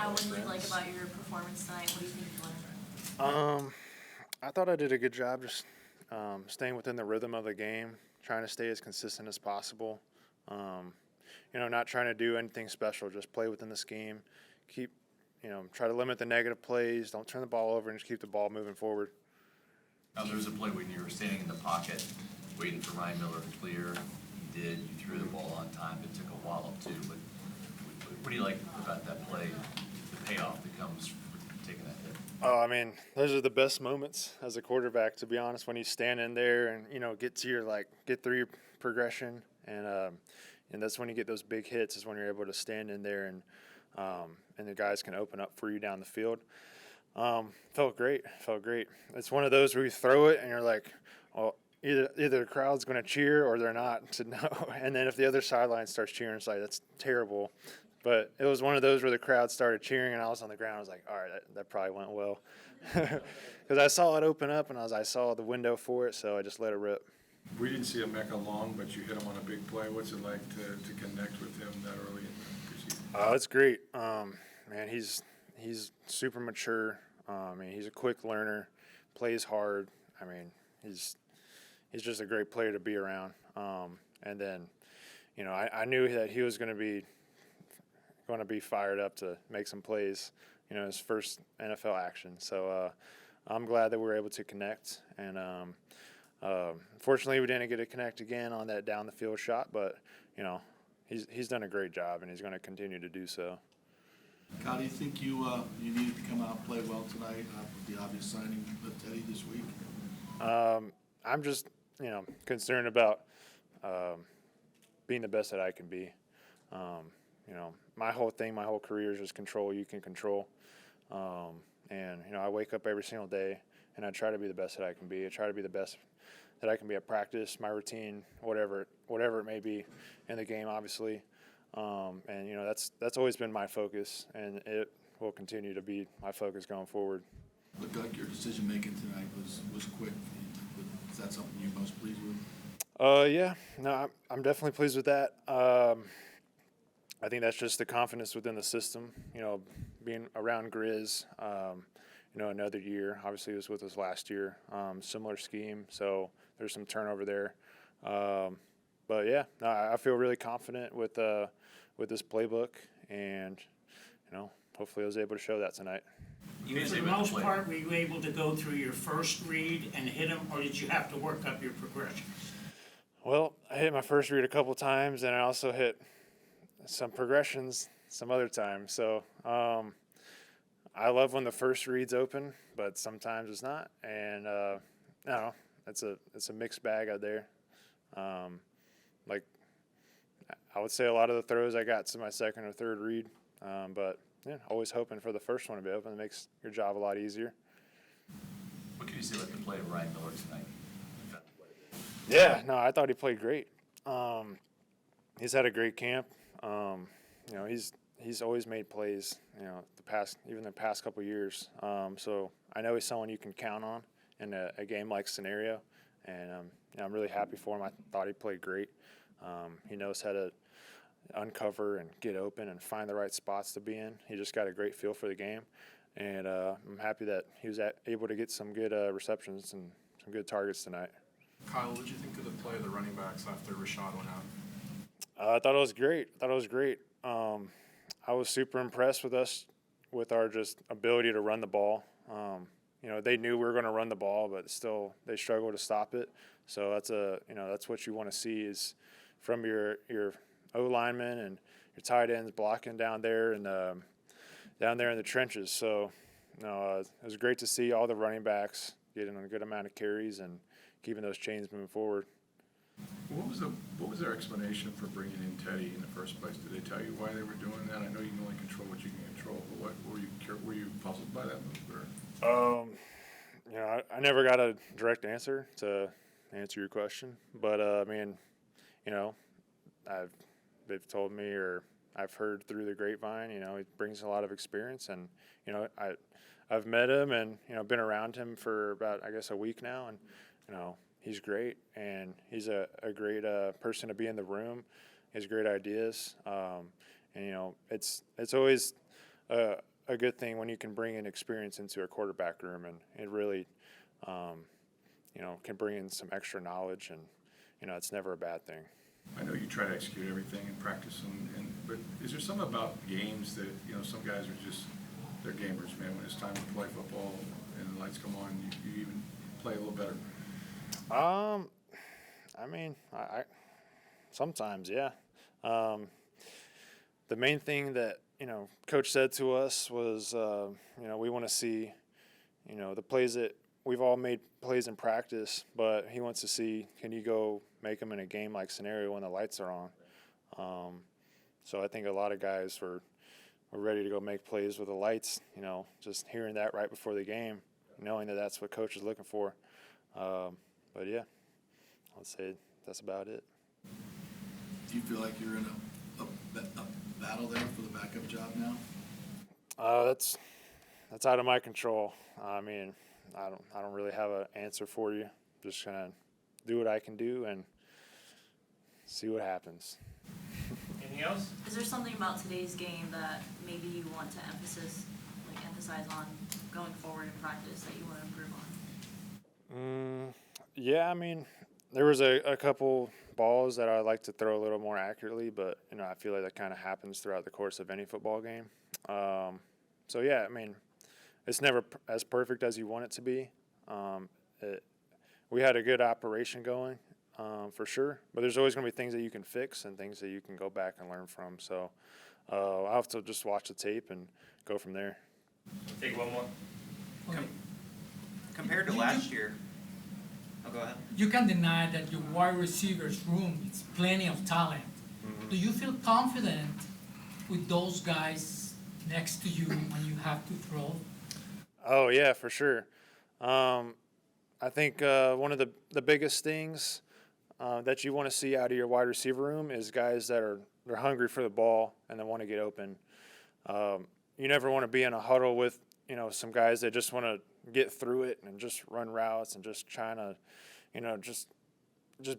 Kyle, what did you like about your performance tonight? What do you think you learned? I thought I did a good job just staying within the rhythm of the game, trying to stay as consistent as possible. Not trying to do anything special, just play within the scheme. Try to limit the negative plays. Don't turn the ball over and just keep the ball moving forward. Now, there was a play when you were standing in the pocket, waiting for Ryan Miller to clear. He did. You threw the ball on time. It took a wallop too. But what do you like about that play? The payoff that comes from taking that hit. Oh, I mean, those are the best moments as a quarterback, to be honest, when you stand in there and get through your progression, and that's when you get those big hits. Is when you're able to stand in there and the guys can open up for you down the field. Felt great. It's one of those where you throw it and you're like, well, either the crowd's going to cheer or they're not to know. And then if the other sideline starts cheering, it's like, that's terrible. But it was one of those where the crowd started cheering and I was on the ground. I was like, all right, that probably went well. Because I saw it open up and I saw the window for it, so I just let it rip. We didn't see Emeka long, but you hit him on a big play. What's it like to connect with him that early in the preseason? It's great. Man, he's super mature. He's a quick learner, plays hard. He's just a great player to be around. And then, I knew that he was going to be fired up to make some plays. His first NFL action. So I'm glad that we were able to connect. And fortunately, we didn't get to connect again on that down the field shot. But he's done a great job, and he's going to continue to do so. Kyle, do you think you needed to come out and play well tonight with the obvious signing of Teddy this week? I'm just, concerned about being the best that I can be. My whole career is just control you can control. And I wake up every single day and I try to be the best that I can be. I try to be the best that I can be at practice, my routine, whatever it may be in the game, obviously. And that's always been my focus, and it will continue to be my focus going forward. Looked like your decision making tonight was quick. Is that something you're most pleased with? Yeah, no, I'm definitely pleased with that. I think that's just the confidence within the system. Being around Grizz, another year. Obviously, he was with us last year. Similar scheme, so there's some turnover there. But yeah, no, I feel really confident with this playbook, and hopefully I was able to show that tonight. For the most part, were you able to go through your first read and hit them, or did you have to work up your progressions? Well, I hit my first read a couple times, and I also hit some progressions some other times. So I love when the first read's open, but sometimes it's not, and it's a mixed bag out there. I would say a lot of the throws I got to my second or third read, but always hoping for the first one to be open. It makes your job a lot easier. What can you say about the play of Ryan Miller tonight? Yeah, no, I thought he played great. He's had a great camp. He's always made plays. The past couple years. So I know he's someone you can count on in a game-like scenario, and I'm really happy for him. I thought he played great. He knows how to uncover and get open and find the right spots to be in. He just got a great feel for the game, and I'm happy that he was able to get some good receptions and some good targets tonight. Kyle, what did you think of the play of the running backs after Rashad went out? I thought it was great. I was super impressed with us, with our just ability to run the ball. They knew we were going to run the ball, but still they struggled to stop it. So that's what you want to see is from your O linemen and your tight ends blocking down there in the trenches. So it was great to see all the running backs getting a good amount of carries and keeping those chains moving forward. What was their explanation for bringing in Teddy in the first place? Did they tell you why they were doing that? I know you can only control what you can control, but were you puzzled by that move? Or? I never got a direct answer to answer your question, but they've told me, or I've heard through the grapevine, he brings a lot of experience, and I've met him and been around him for about a week now, and he's great, and he's a great person to be in the room. He has great ideas, and it's always a good thing when you can bring in experience into a quarterback room, and it really, can bring in some extra knowledge, and it's never a bad thing. I know you try to execute everything in practice, but is there something about games that, some guys are just, they're gamers, man. When it's time to play football and the lights come on, you even play a little better? I sometimes, yeah. The main thing that, Coach said to us was, we want to see, the plays that we've all made plays in practice, but he wants to see, can you go make them in a game-like scenario when the lights are on? So I think a lot of guys were ready to go make plays with the lights, just hearing that right before the game, knowing that that's what Coach is looking for. But, yeah, I'd say that's about it. Do you feel like you're in a battle there for the backup job now? That's out of my control. I don't really have an answer for you. Just gonna do what I can do and see what happens. Anything else? Is there something about today's game that maybe you want to emphasize on going forward in practice that you want to improve on? Yeah, there was a couple balls that I'd like to throw a little more accurately, but I feel like that kind of happens throughout the course of any football game. So yeah, it's never as perfect as you want it to be. We had a good operation going, for sure, but there's always going to be things that you can fix and things that you can go back and learn from. So I'll have to just watch the tape and go from there. Take one more. Compared to last year, go ahead. You can deny that your wide receivers room is plenty of talent. Mm-hmm. Do you feel confident with those guys next to you when you have to throw? Oh yeah, for sure. I think one of the biggest things that you want to see out of your wide receiver room is guys that they're hungry for the ball and they want to get open. You never want to be in a huddle with some guys that just want to get through it and just run routes and just trying to just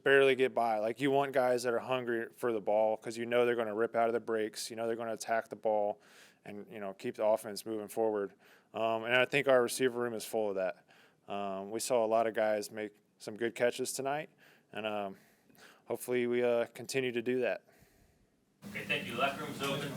barely get by. Like, you want guys that are hungry for the ball because they're going to rip out of the breaks, they're going to attack the ball and keep the offense moving forward. And I think our receiver room is full of that. We saw a lot of guys make some good catches tonight, and hopefully we continue to do that. Okay, thank you. Locker room's open.